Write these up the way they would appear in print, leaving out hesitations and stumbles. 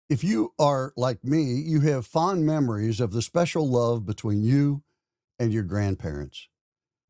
If you are like me, you have fond memories of the special love between you and your grandparents.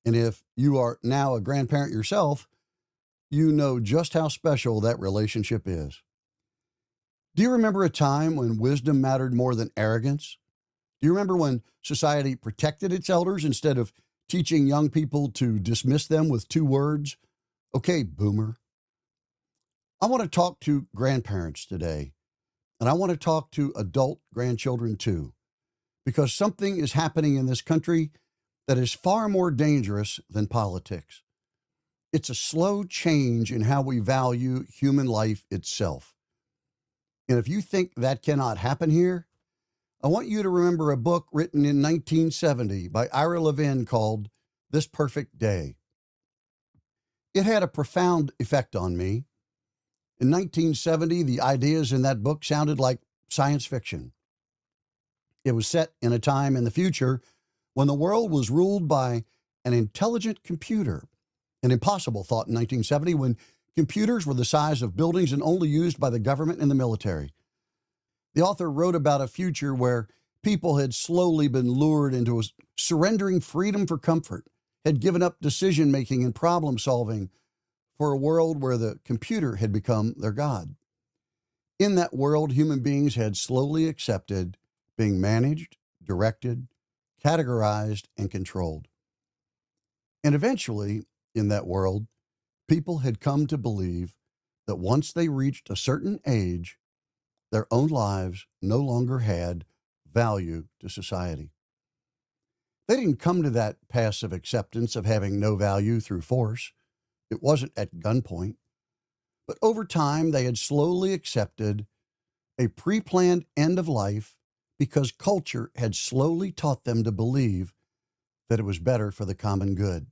And if you are now a grandparent yourself, you know just how special that relationship is. Do you remember a time when wisdom mattered more than arrogance? Do you remember when society protected its elders instead of teaching young people to dismiss them with two words? Okay, boomer. I want to talk to grandparents today, and I want to talk to adult grandchildren too, because something is happening in this country that is far more dangerous than politics. It's a slow change in how we value human life itself. And if you think that cannot happen here, I want you to remember a book written in 1970 by Ira Levin called This Perfect Day. It had a profound effect on me. In 1970, the ideas in that book sounded like science fiction. It was set in a time in the future when the world was ruled by an intelligent computer, an impossible thought in 1970 when computers were the size of buildings and only used by the government and the military. The author wrote about a future where people had slowly been lured into surrendering freedom for comfort, had given up decision-making and problem-solving for a world where the computer had become their god. In that world, human beings had slowly accepted being managed, directed, categorized, and controlled. And eventually, in that world, people had come to believe that once they reached a certain age, their own lives no longer had value to society. They didn't come to that passive acceptance of having no value through force. It wasn't at gunpoint. But over time, they had slowly accepted a pre-planned end of life because culture had slowly taught them to believe that it was better for the common good.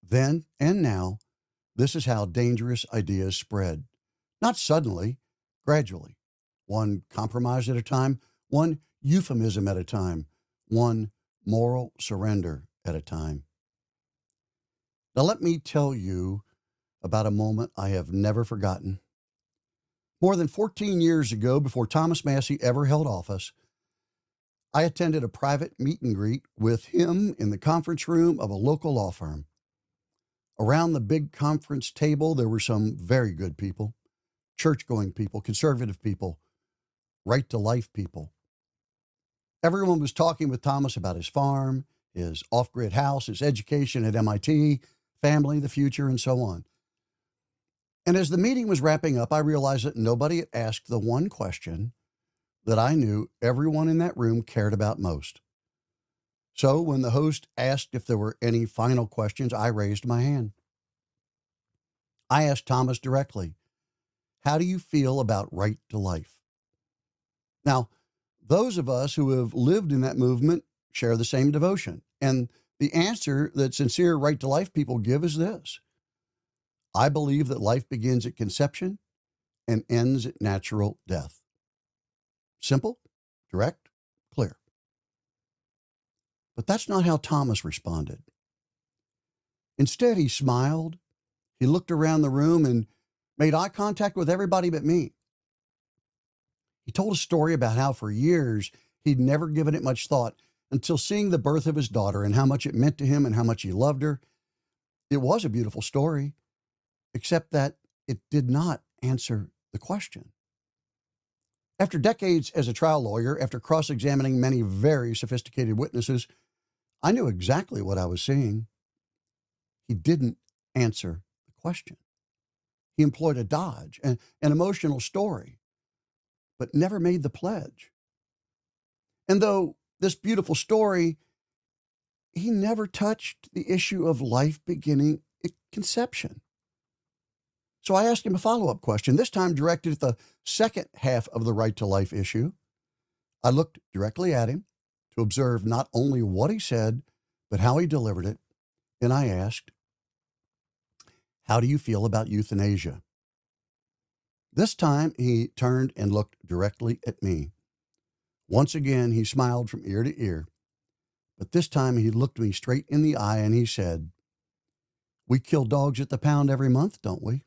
Then and now, this is how dangerous ideas spread. Not suddenly, gradually. One compromise at a time, one euphemism at a time, one moral surrender at a time. Now, let me tell you about a moment I have never forgotten. More than 14 years ago, before Thomas Massie ever held office, I attended a private meet and greet with him in the conference room of a local law firm. Around the big conference table, there were some very good people, church-going people, conservative people, right-to-life people. Everyone was talking with Thomas about his farm, his off-grid house, his education at MIT, family, the future, and so on. And as the meeting was wrapping up, I realized that nobody had asked the one question that I knew everyone in that room cared about most. So when the host asked if there were any final questions, I raised my hand. I asked Thomas directly, how do you feel about right to life? Now, those of us who have lived in that movement share the same devotion. And the answer that sincere right to life people give is this: I believe that life begins at conception and ends at natural death. Simple, direct, clear. But that's not how Thomas responded. Instead, he smiled, he looked around the room and made eye contact with everybody but me. He told a story about how for years he'd never given it much thought until seeing the birth of his daughter and how much it meant to him and how much he loved her. It was a beautiful story, except that it did not answer the question. After decades as a trial lawyer, after cross-examining many very sophisticated witnesses, I knew exactly what I was seeing. He didn't answer the question. He employed a dodge, an emotional story, but never made the pledge. And though this beautiful story, he never touched the issue of life beginning at conception. So I asked him a follow-up question, this time directed at the second half of the right to life issue. I looked directly at him to observe not only what he said, but how he delivered it. And I asked, how do you feel about euthanasia? This time he turned and looked directly at me. Once again, he smiled from ear to ear, but this time he looked me straight in the eye and he said, we kill dogs at the pound every month, don't we?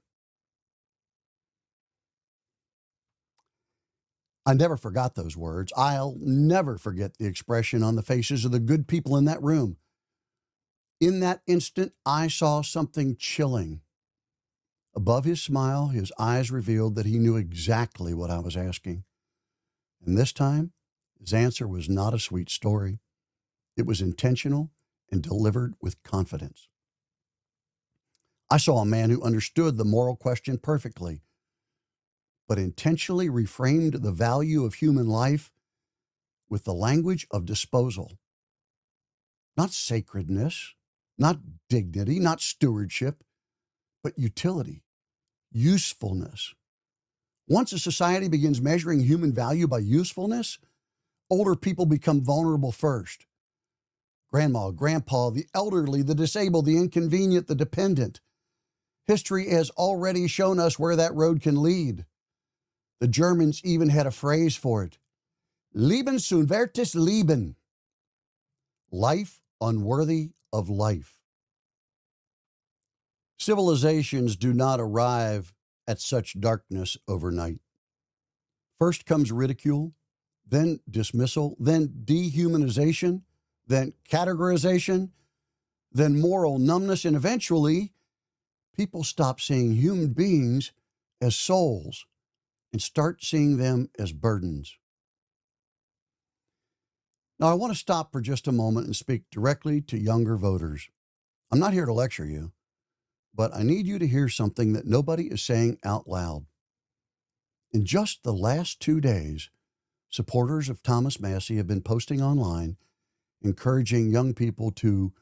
I never forgot those words. I'll never forget the expression on the faces of the good people in that room. In that instant, I saw something chilling. Above his smile, his eyes revealed that he knew exactly what I was asking. And this time, his answer was not a sweet story. It was intentional and delivered with confidence. I saw a man who understood the moral question perfectly, but intentionally reframed the value of human life with the language of disposal. Not sacredness, not dignity, not stewardship, but utility, usefulness. Once a society begins measuring human value by usefulness, older people become vulnerable first. Grandma, grandpa, the elderly, the disabled, the inconvenient, the dependent. History has already shown us where that road can lead. The Germans even had a phrase for it. Lebensunwertes Leben. Life unworthy of life. Civilizations do not arrive at such darkness overnight. First comes ridicule, then dismissal, then dehumanization, then categorization, then moral numbness, and eventually people stop seeing human beings as souls and start seeing them as burdens. Now, I want to stop for just a moment and speak directly to younger voters. I'm not here to lecture you, but I need you to hear something that nobody is saying out loud. In just the last 2 days, supporters of Thomas Massie have been posting online, encouraging young people to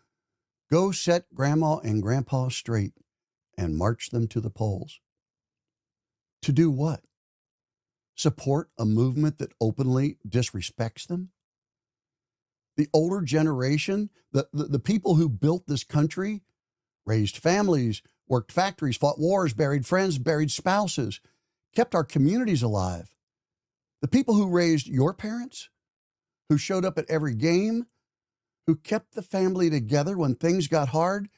go set grandma and grandpa straight and march them to the polls. To do what? Support a movement that openly disrespects them? The older generation, the people who built this country, raised families, worked factories, fought wars, buried friends, buried spouses, kept our communities alive. The people who raised your parents, who showed up at every game, who kept the family together when things got hard,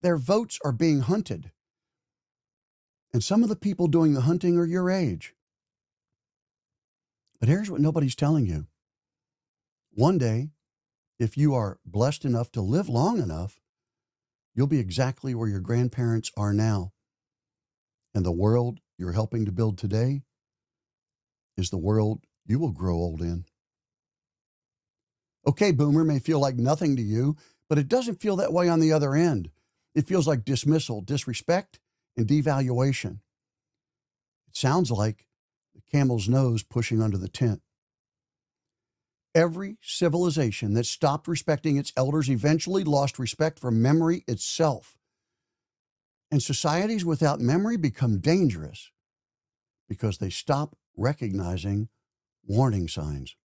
their votes are being hunted. And some of the people doing the hunting are your age. But here's what nobody's telling you. One day, if you are blessed enough to live long enough, you'll be exactly where your grandparents are now. And the world you're helping to build today is the world you will grow old in. Okay, boomer may feel like nothing to you, but it doesn't feel that way on the other end. It feels like dismissal, disrespect, and devaluation. It sounds like the camel's nose pushing under the tent. Every civilization that stopped respecting its elders eventually lost respect for memory itself. And societies without memory become dangerous because they stop recognizing warning signs.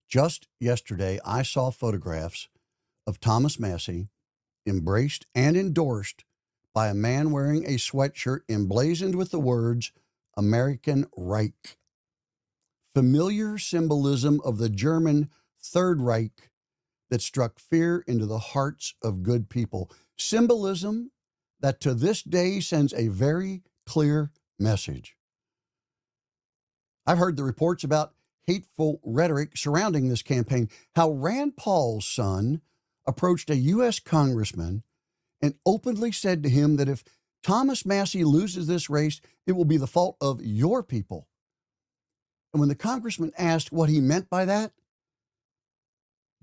Just yesterday, I saw photographs of Thomas Massie embraced and endorsed by a man wearing a sweatshirt emblazoned with the words, American Reich. Familiar symbolism of the German Third Reich that struck fear into the hearts of good people. Symbolism that to this day sends a very clear message. I've heard the reports about hateful rhetoric surrounding this campaign, how Rand Paul's son approached a U.S. congressman and openly said to him that if Thomas Massie loses this race, it will be the fault of your people. And when the congressman asked what he meant by that,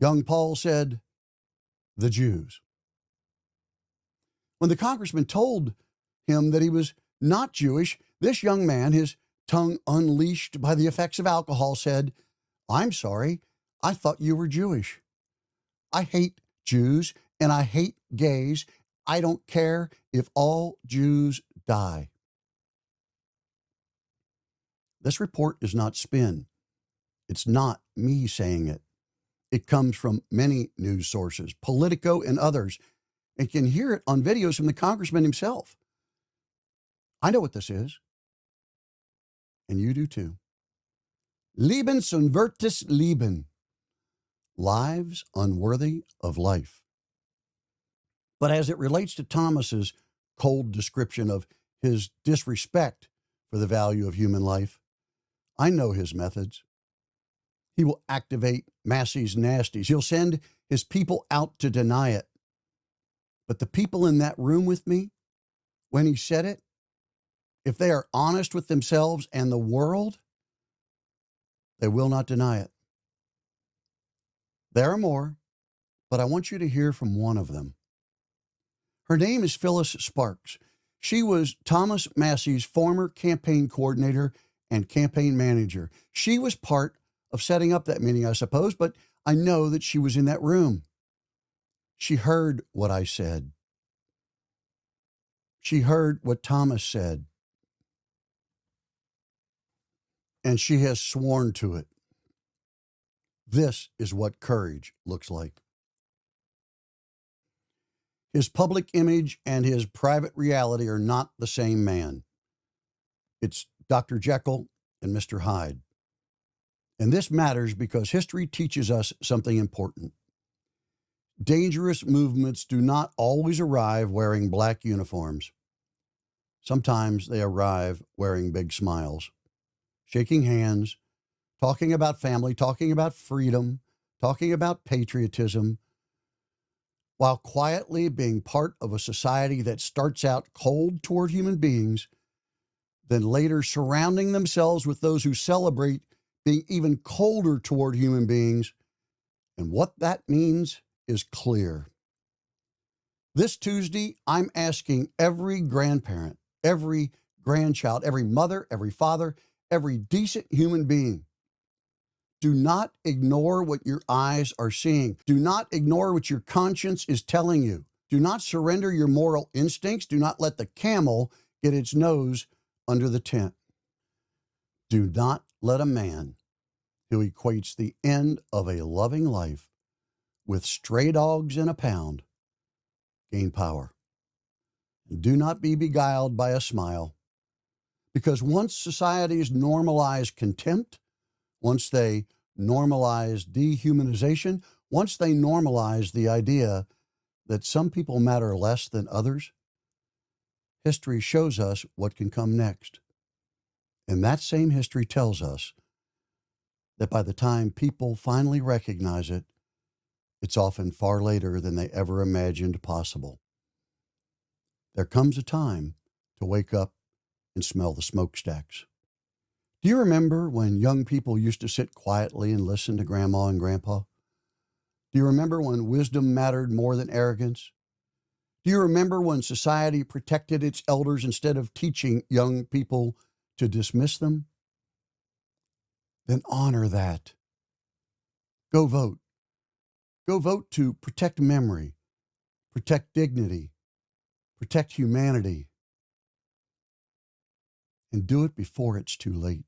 young Paul said, the Jews. When the congressman told him that he was not Jewish, this young man, his tongue unleashed by the effects of alcohol, said, I'm sorry, I thought you were Jewish. I hate Jews and I hate gays. I don't care if all Jews die. This report is not spin. It's not me saying it. It comes from many news sources, Politico and others, and can hear it on videos from the congressman himself. I know what this is. And you do too. Lebensunwertes Leben. Lives unworthy of life. But as it relates to Thomas's cold description of his disrespect for the value of human life. I know his methods. He will activate Massie's nasties. He'll send his people out to deny it. But the people in that room with me, when he said it, if they are honest with themselves and the world, they will not deny it. There are more, but I want you to hear from one of them. Her name is Phyllis Sparks. She was Thomas Massie's former campaign coordinator and campaign manager. She was part of setting up that meeting, I suppose, but I know that she was in that room. She heard what I said. She heard what Thomas said. And she has sworn to it. This is what courage looks like. His public image and his private reality are not the same man. It's Dr. Jekyll and Mr. Hyde. And this matters because history teaches us something important. Dangerous movements do not always arrive wearing black uniforms. Sometimes they arrive wearing big smiles, shaking hands, talking about family, talking about freedom, talking about patriotism, while quietly being part of a society that starts out cold toward human beings, then later surrounding themselves with those who celebrate being even colder toward human beings. And what that means is clear. This Tuesday, I'm asking every grandparent, every grandchild, every mother, every father, every decent human being, do not ignore what your eyes are seeing. Do not ignore what your conscience is telling you. Do not surrender your moral instincts. Do not let the camel get its nose under the tent. Do not let a man who equates the end of a loving life with stray dogs in a pound gain power. Do not be beguiled by a smile, because once societies normalize contempt, once they normalize dehumanization, once they normalize the idea that some people matter less than others, history shows us what can come next. And that same history tells us that by the time people finally recognize it, it's often far later than they ever imagined possible. There comes a time to wake up and smell the smokestacks. Do you remember when young people used to sit quietly and listen to Grandma and Grandpa? Do you remember when wisdom mattered more than arrogance? Do you remember when society protected its elders instead of teaching young people to dismiss them? Then honor that. Go vote. Go vote to protect memory, protect dignity, protect humanity, and do it before it's too late.